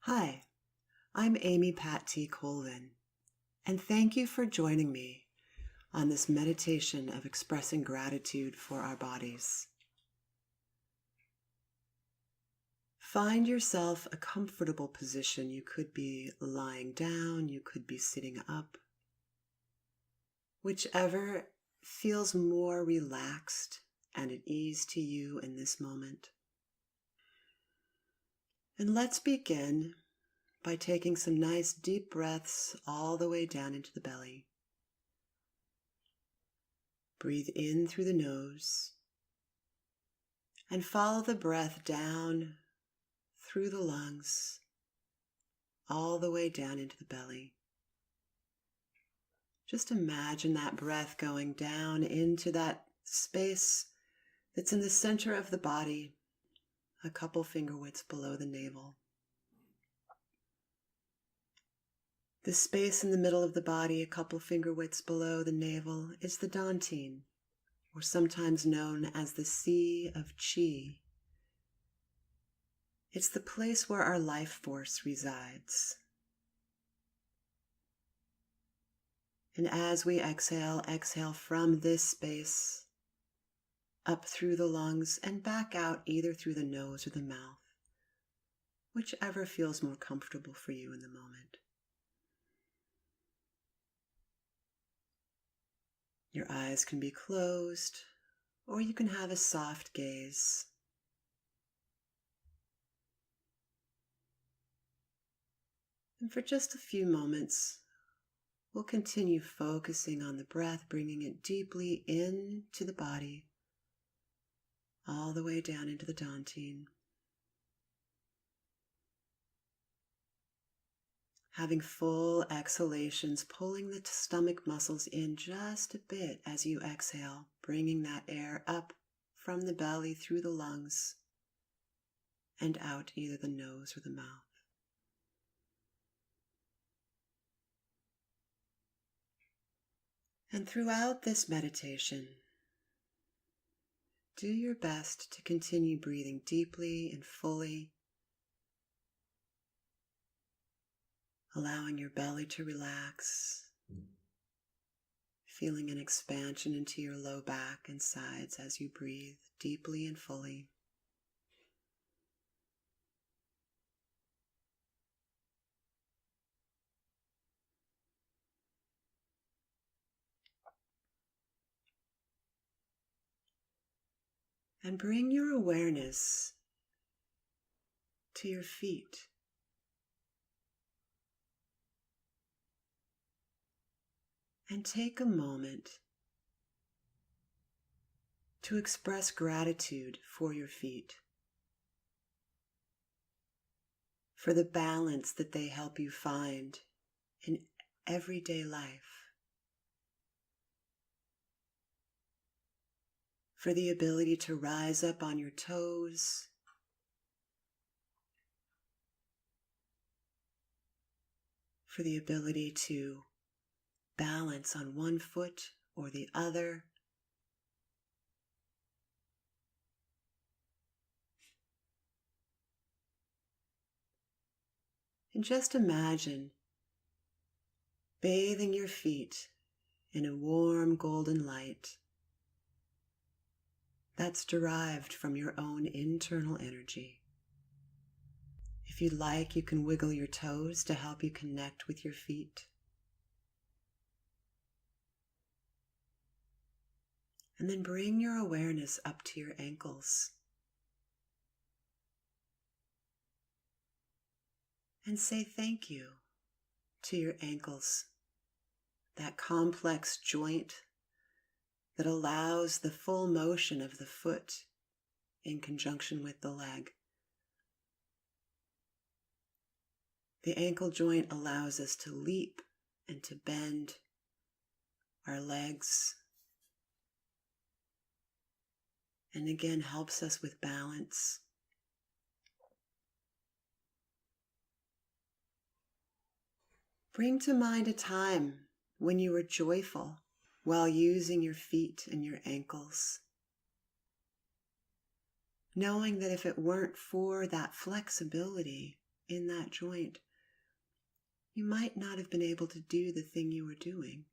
Hi, I'm Amy Pat T. Colvin, and thank you for joining me on this meditation of expressing gratitude for our bodies. Find yourself a comfortable position. You could be lying down, you could be sitting up, whichever feels more relaxed and at ease to you in this moment. And let's begin by taking some nice deep breaths all the way down into the belly. Breathe in through the nose and follow the breath down through the lungs, all the way down into the belly. Just imagine that breath going down into that space that's in the center of the body, a couple finger widths below the navel. The space in the middle of the body, a couple finger widths below the navel, is the dantian, or sometimes known as the Sea of Qi. It's the place where our life force resides. And as we exhale from this space, up through the lungs and back out either through the nose or the mouth, whichever feels more comfortable for you in the moment. Your eyes can be closed, or you can have a soft gaze. And for just a few moments, we'll continue focusing on the breath, bringing it deeply into the body, all the way down into the dantian. Having full exhalations, pulling the stomach muscles in just a bit as you exhale, bringing that air up from the belly through the lungs and out either the nose or the mouth. And throughout this meditation, do your best to continue breathing deeply and fully, allowing your belly to relax, feeling an expansion into your low back and sides as you breathe deeply and fully. And bring your awareness to your feet. And take a moment to express gratitude for your feet, for the balance that they help you find in everyday life, for the ability to rise up on your toes, for the ability to balance on one foot or the other, and just imagine bathing your feet in a warm golden light that's derived from your own internal energy. If you'd like, you can wiggle your toes to help you connect with your feet. And then bring your awareness up to your ankles. And say thank you to your ankles, that complex joint that allows the full motion of the foot in conjunction with the leg. The ankle joint allows us to leap and to bend our legs, and again helps us with balance. Bring to mind a time when you were joyful while using your feet and your ankles, knowing that if it weren't for that flexibility, in that joint, you might not have been able to do the thing you were doing.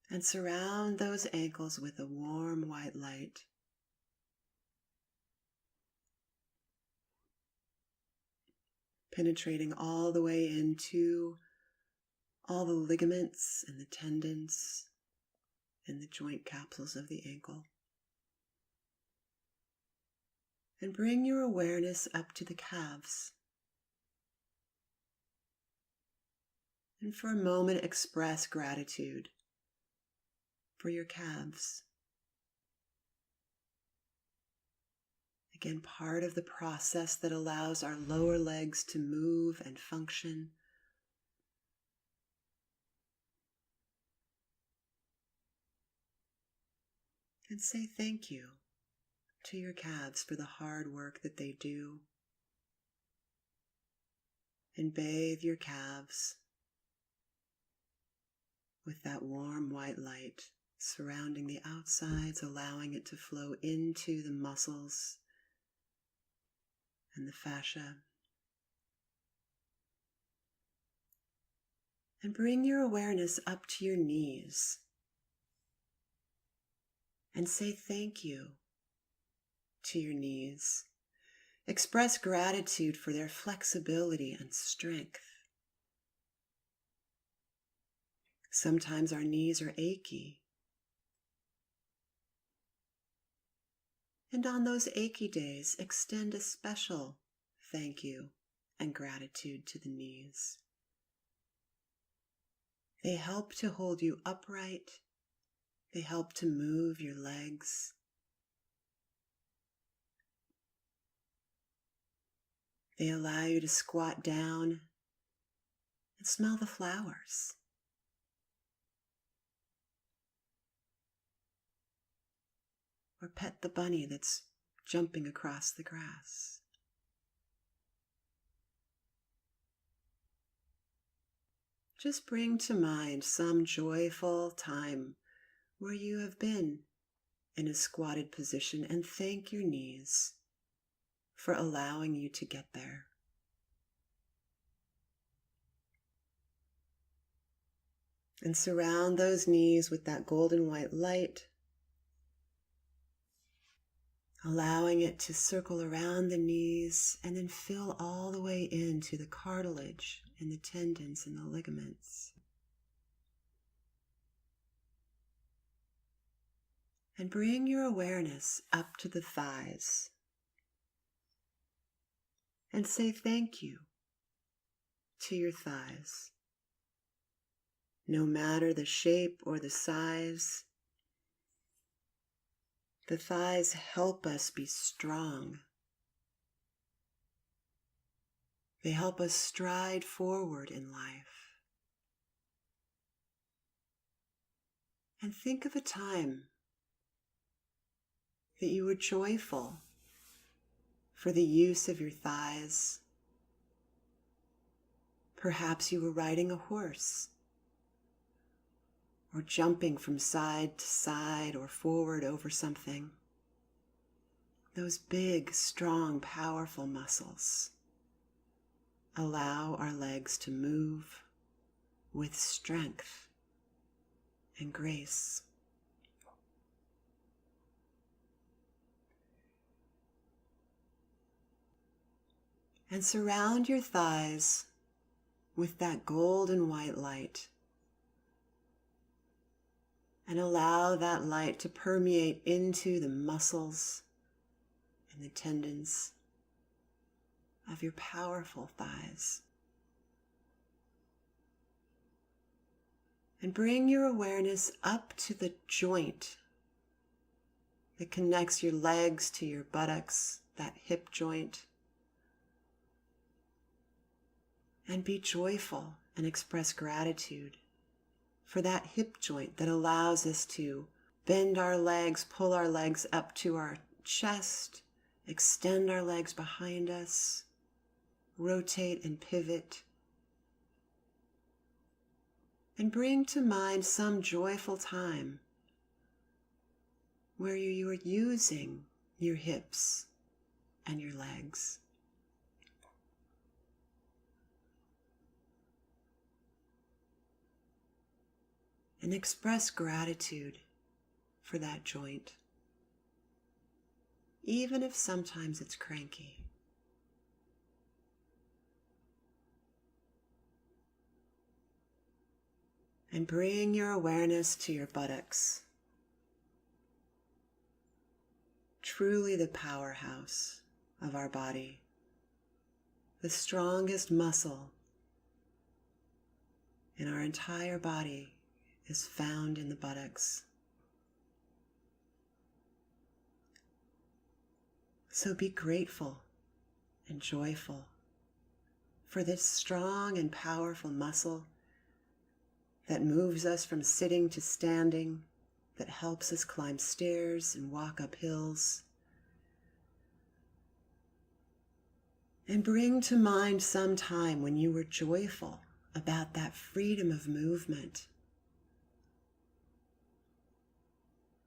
And surround those ankles with a warm white light. Penetrating all the way into all the ligaments and the tendons and the joint capsules of the ankle. And bring your awareness up to the calves. And for a moment, express gratitude for your calves. Again, part of the process that allows our lower legs to move and function. And say thank you to your calves for the hard work that they do. And bathe your calves with that warm white light surrounding the outsides, allowing it to flow into the muscles and the fascia. And bring your awareness up to your knees and say thank you to your knees. Express gratitude for their flexibility and strength. Sometimes our knees are achy. And on those achy days, extend a special thank you and gratitude to the knees. They help to hold you upright. They help to move your legs. They allow you to squat down and smell the flowers. Or pet the bunny that's jumping across the grass. Just bring to mind some joyful time where you have been in a squatted position and thank your knees for allowing you to get there. And surround those knees with that golden white light, allowing it to circle around the knees and then fill all the way into the cartilage and the tendons and the ligaments. And bring your awareness up to the thighs and say thank you to your thighs. No matter the shape or the size, the thighs help us be strong. They help us stride forward in life. And think of a time that you were joyful for the use of your thighs. Perhaps you were riding a horse, or jumping from side to side or forward over something. Those big, strong, powerful muscles allow our legs to move with strength and grace. And surround your thighs with that golden white light. And allow that light to permeate into the muscles and the tendons of your powerful thighs. And bring your awareness up to the joint that connects your legs to your buttocks, that hip joint. And be joyful and express gratitude for that hip joint that allows us to bend our legs, pull our legs up to our chest, extend our legs behind us, rotate and pivot. And bring to mind some joyful time where you were using your hips, and your legs. And express gratitude for that joint, even if sometimes it's cranky. And bring your awareness to your buttocks, truly the powerhouse of our body, the strongest muscle in our entire body is found in the buttocks. So be grateful and joyful for this strong and powerful muscle that moves us from sitting to standing, that helps us climb stairs and walk up hills. And bring to mind some time when you were joyful about that freedom of movement.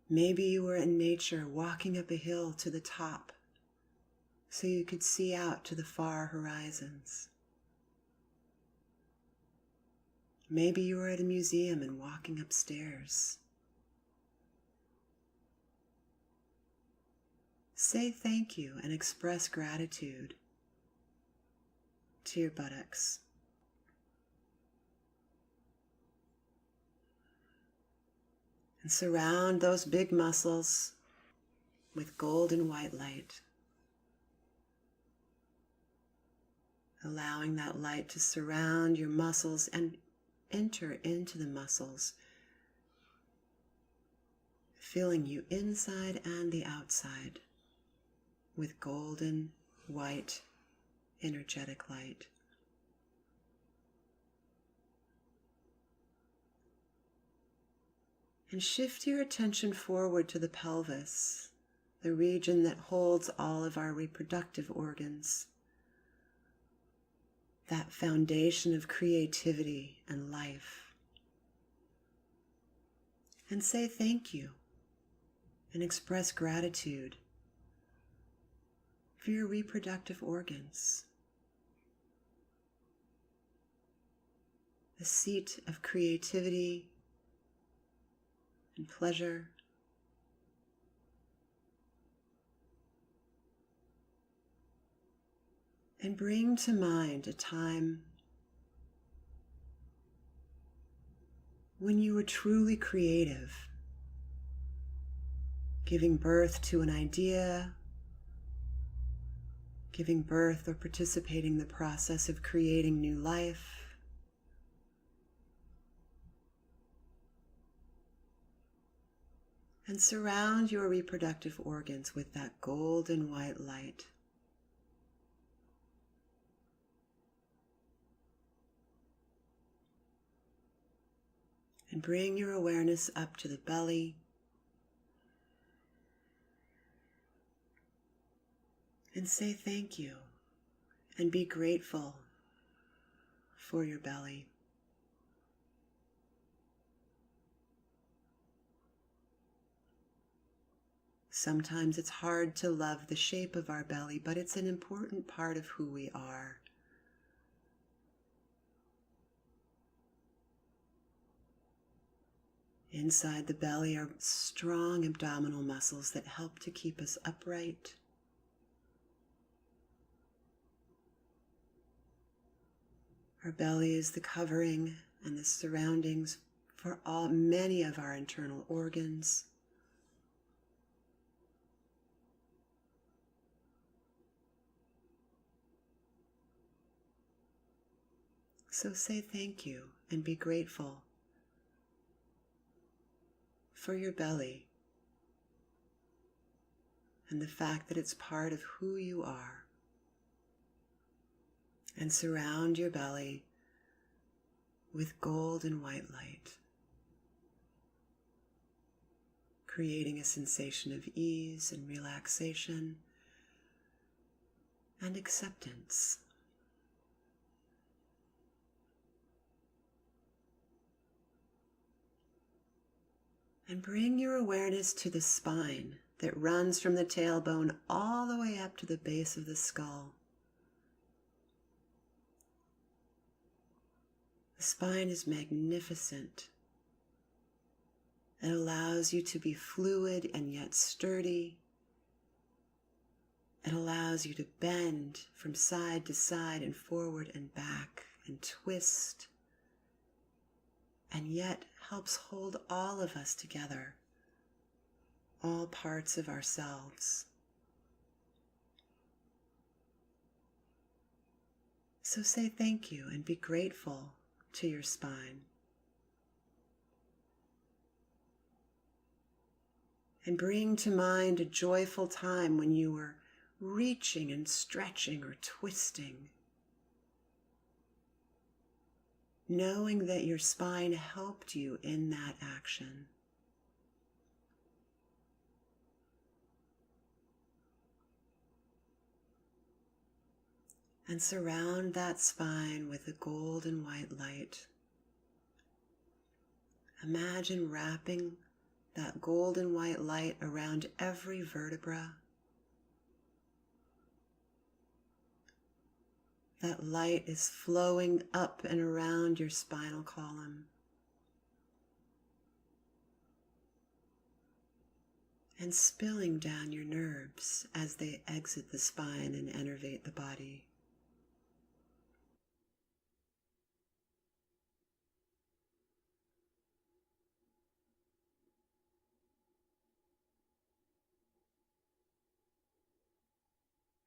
Maybe you were in nature walking up a hill to the top so you could see out to the far horizons. Maybe you were at a museum and walking upstairs. Say thank you and express gratitude to your buttocks. And surround those big muscles with golden white light, allowing that light to surround your muscles and enter into the muscles, filling you inside and the outside with golden white energetic light. And shift your attention forward to the pelvis, the region that holds all of our reproductive organs, that foundation of creativity and life. And say thank you and express gratitude for your reproductive organs, the seat of creativity and pleasure. And bring to mind a time when you were truly creative, giving birth to an idea, giving birth or participating in the process of creating new life. And surround your reproductive organs with that golden white light. And bring your awareness up to the belly. And say thank you and be grateful for your belly. Sometimes it's hard to love the shape of our belly, but it's an important part of who we are. Inside the belly are strong abdominal muscles that help to keep us upright. Our belly is the covering and the surroundings for many of our internal organs. So say thank you and be grateful for your belly and the fact that it's part of who you are. And surround your belly with gold and white light, creating a sensation of ease and relaxation and acceptance. And bring your awareness to the spine, that runs from the tailbone all the way up to the base of the skull. The spine is magnificent. It allows you to be fluid and yet sturdy. It allows you to bend from side to side and forward and back and twist, and yet helps hold all of us together, all parts of ourselves. So say thank you and be grateful to your spine. And bring to mind a joyful time when you were reaching and stretching or twisting, knowing that your spine helped you in that action. And surround that spine with a gold and white light. Imagine wrapping that gold and white light around every vertebra. That light is flowing up and around your spinal column. And spilling down your nerves as they exit the spine and innervate the body.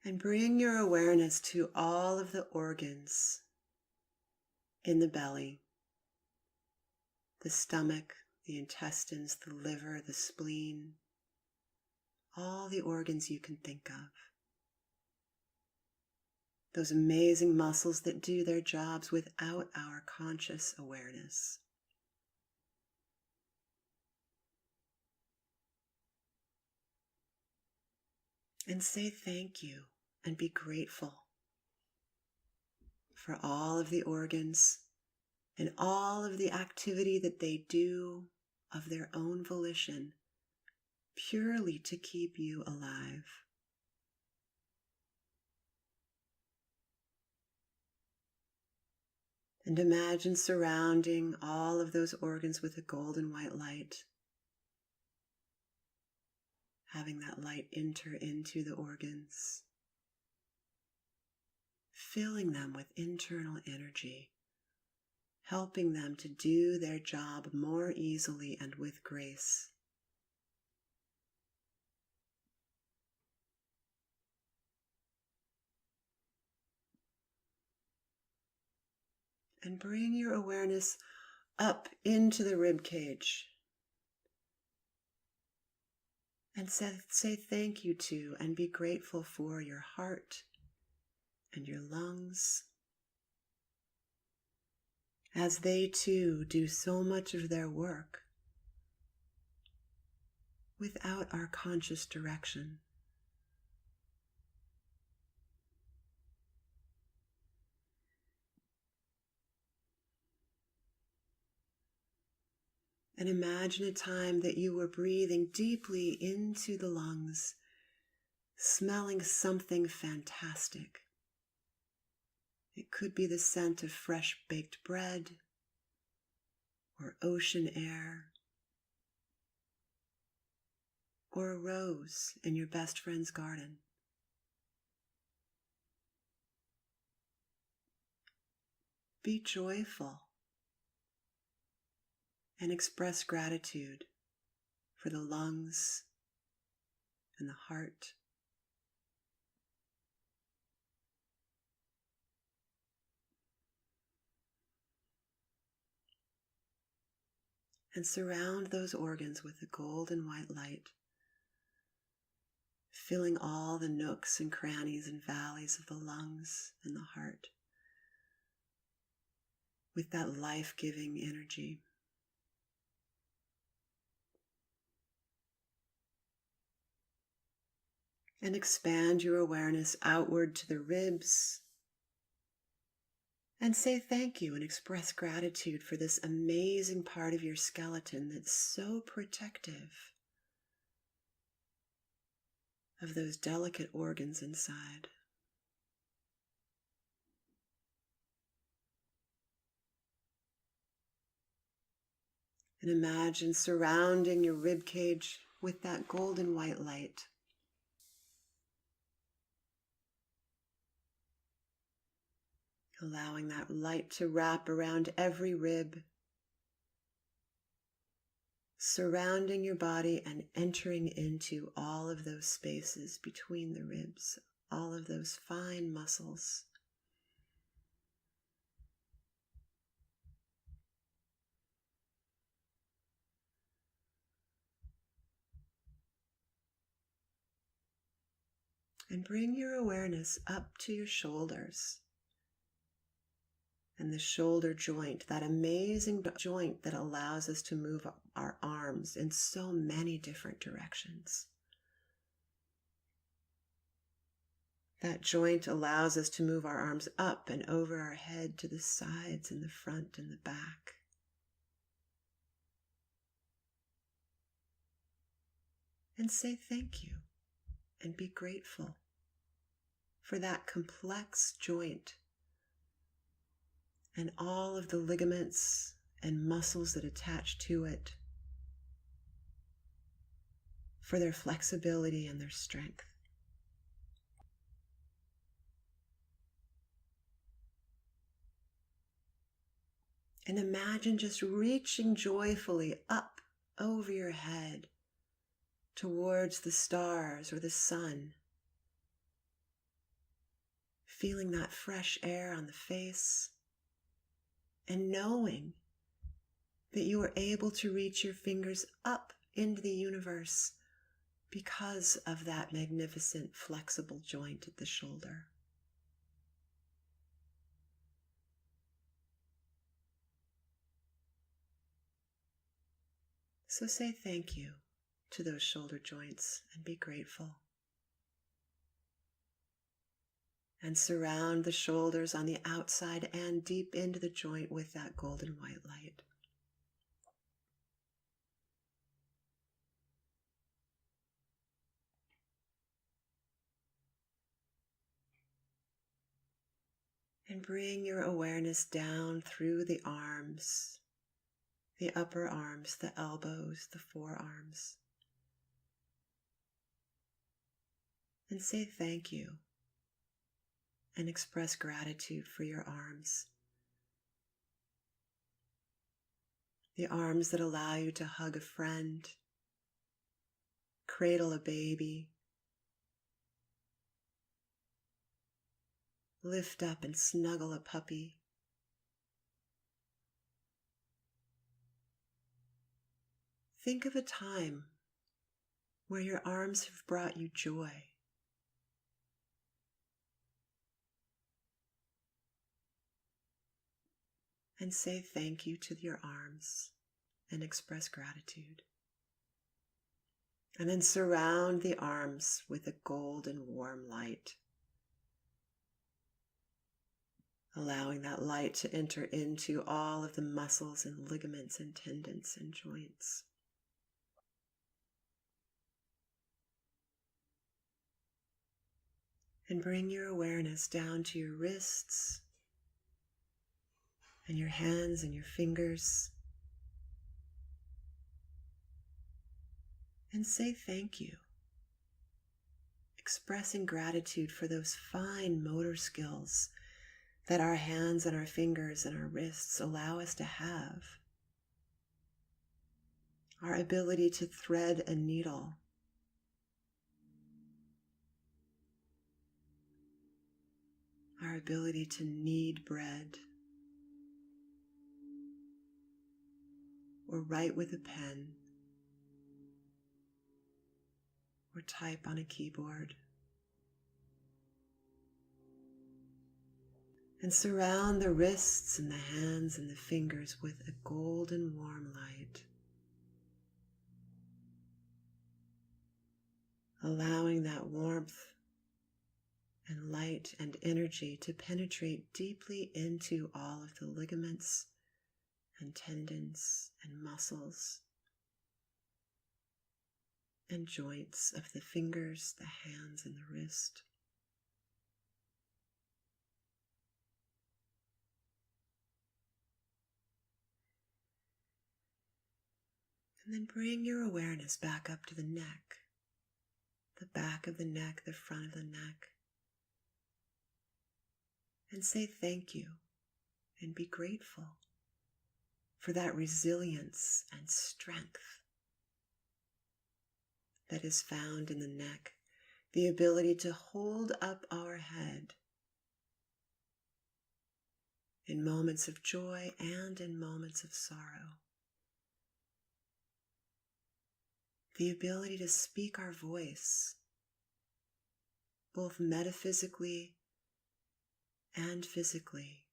And bring your awareness to all of the organs in the belly, the stomach, the intestines, the liver, the spleen, all the organs you can think of. Those amazing muscles that do their jobs without our conscious awareness. And say thank you and be grateful for all of the organs and all of the activity that they do of their own volition, purely to keep you alive. And imagine surrounding all of those organs with a golden white light, having that light enter into the organs, filling them with internal energy, helping them to do their job more easily and with grace. And bring your awareness up into the rib cage. And say thank you to and be grateful for your heart and your lungs, as they too do so much of their work without our conscious direction. And imagine a time that you were breathing deeply into the lungs, smelling something fantastic. It could be the scent of fresh baked bread or ocean air or a rose in your best friend's garden. Be joyful and express gratitude for the lungs and the heart. And surround those organs with the gold and white light, filling all the nooks and crannies and valleys of the lungs and the heart with that life-giving energy. And expand your awareness outward to the ribs. And say thank you and express gratitude for this amazing part of your skeleton that's so protective. of those delicate organs inside. And imagine surrounding your rib cage with that golden white light. Allowing that light to wrap around every rib, surrounding your body and entering into all of those spaces between the ribs, all of those fine muscles. And bring your awareness up to your shoulders and the shoulder joint, that amazing joint that allows us to move our arms in so many different directions. That joint allows us to move our arms up and over our head to the sides and the front and the back. And say thank you and be grateful for that complex joint and all of the ligaments and muscles that attach to it, for their flexibility and their strength. And imagine just reaching joyfully up over your head towards the stars or the sun, feeling that fresh air on the face, and knowing that you are able to reach your fingers up into the universe because of that magnificent flexible joint at the shoulder. So say thank you to those shoulder joints and be grateful. And surround the shoulders on the outside and deep into the joint with that golden white light. And bring your awareness down through the arms, the upper arms, the elbows, the forearms. And say thank you and express gratitude for your arms. The arms that allow you to hug a friend, cradle a baby, lift up and snuggle a puppy. Think of a time where your arms have brought you joy. And say thank you to your arms and express gratitude. And then surround the arms with a golden warm light, allowing that light to enter into all of the muscles and ligaments and tendons and joints. And bring your awareness down to your wrists and your hands and your fingers. And say thank you, expressing gratitude for those fine motor skills that our hands and our fingers and our wrists allow us to have. Our ability to thread a needle, our ability to knead bread, or write with a pen, or type on a keyboard. And surround the wrists and the hands and the fingers with a golden warm light, allowing that warmth and light and energy to penetrate deeply into all of the ligaments and tendons and muscles, and joints of the fingers, the hands, and the wrist. And then bring your awareness back up to the neck, the back of the neck, the front of the neck, and say thank you and be grateful for that resilience and strength that is found in the neck, the ability to hold up our head in moments of joy and in moments of sorrow. The ability to speak our voice, both metaphysically and physically.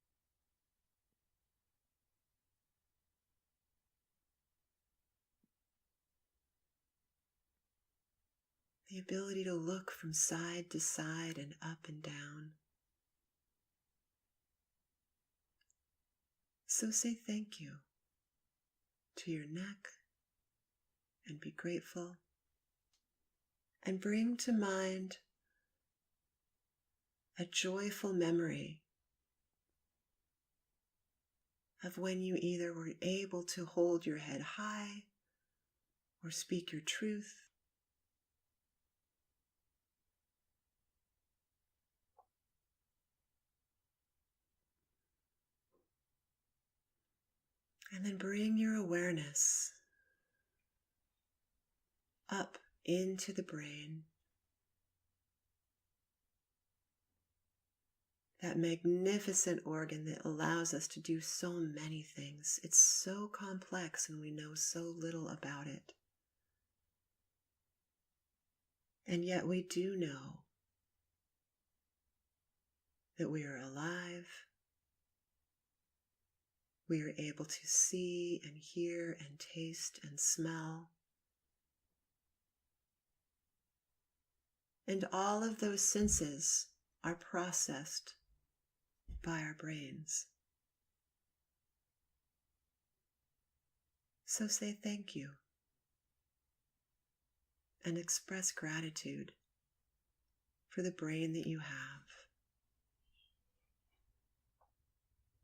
The ability to look from side to side and up and down. So say thank you to your neck and be grateful. And bring to mind a joyful memory of when you either were able to hold your head high or speak your truth. And then bring your awareness up into the brain, that magnificent organ that allows us to do so many things. It's so complex and we know so little about it. And yet we do know that we are alive. We are able to see and hear and taste and smell. And all of those senses are processed by our brains. So say thank you and express gratitude for the brain that you have.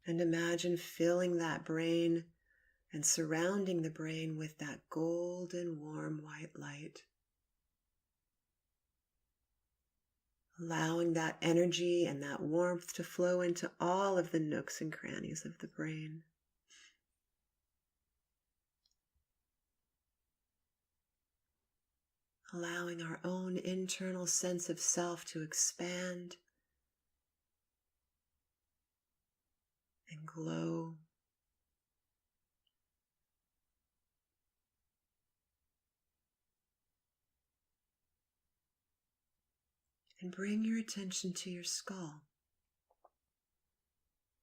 And imagine filling that brain and surrounding the brain with that golden, warm, white light. Allowing that energy and that warmth to flow into all of the nooks and crannies of the brain. Allowing our own internal sense of self to expand and glow. And bring your attention to your skull,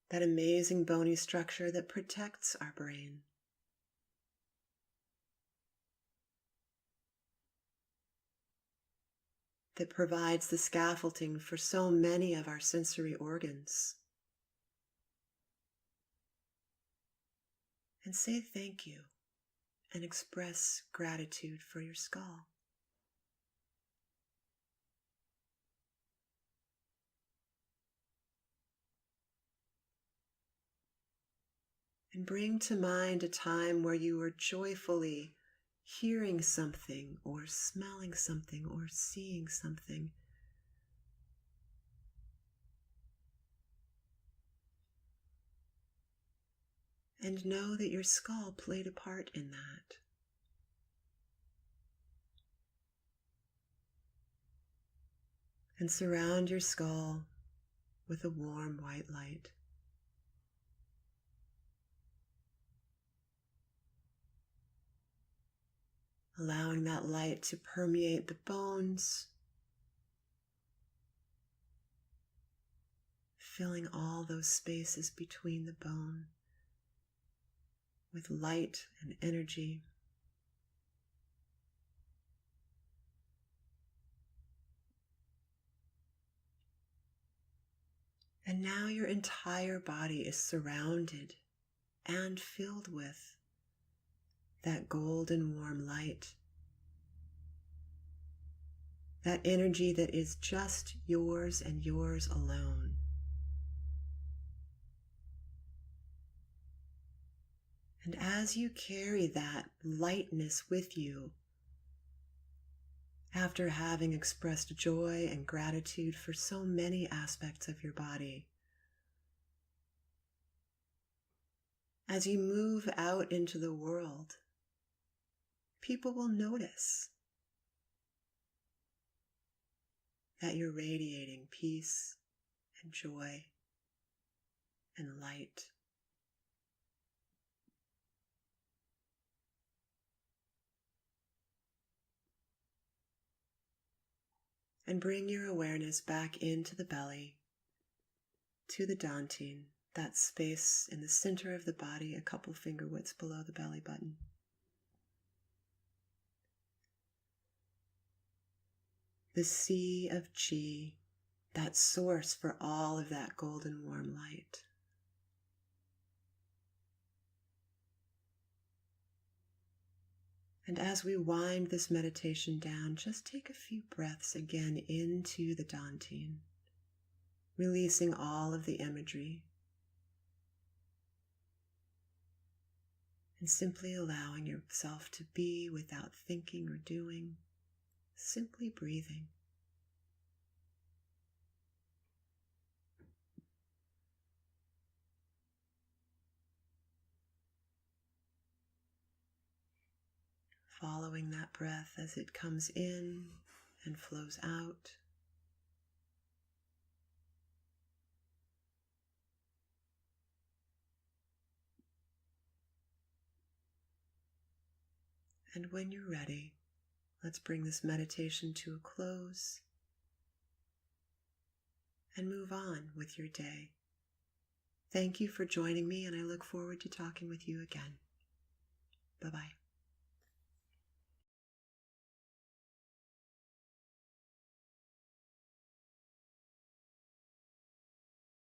that amazing bony structure that protects our brain. That provides the scaffolding for so many of our sensory organs. And say thank you and express gratitude for your skull. And bring to mind a time where you were joyfully hearing something or smelling something or seeing something. And know that your skull played a part in that. And surround your skull with a warm white light. Allowing that light to permeate the bones, filling all those spaces between the bone with light and energy. And now your entire body is surrounded and filled with that golden warm light. that energy that is just yours and yours alone. And as you carry that lightness with you, after having expressed joy and gratitude for so many aspects of your body, as you move out into the world, people will notice that you're radiating peace and joy and light. And bring your awareness back into the belly, to the dantian, that space in the center of the body, a couple finger widths below the belly button. The sea of chi, that source for all of that golden warm light. And as we wind this meditation down, just take a few breaths again into the dantian, releasing all of the imagery, and simply allowing yourself to be without thinking or doing, simply breathing. Following that breath as it comes in and flows out. And when you're ready, let's bring this meditation to a close and move on with your day. Thank you for joining me, and I look forward to talking with you again. Bye-bye.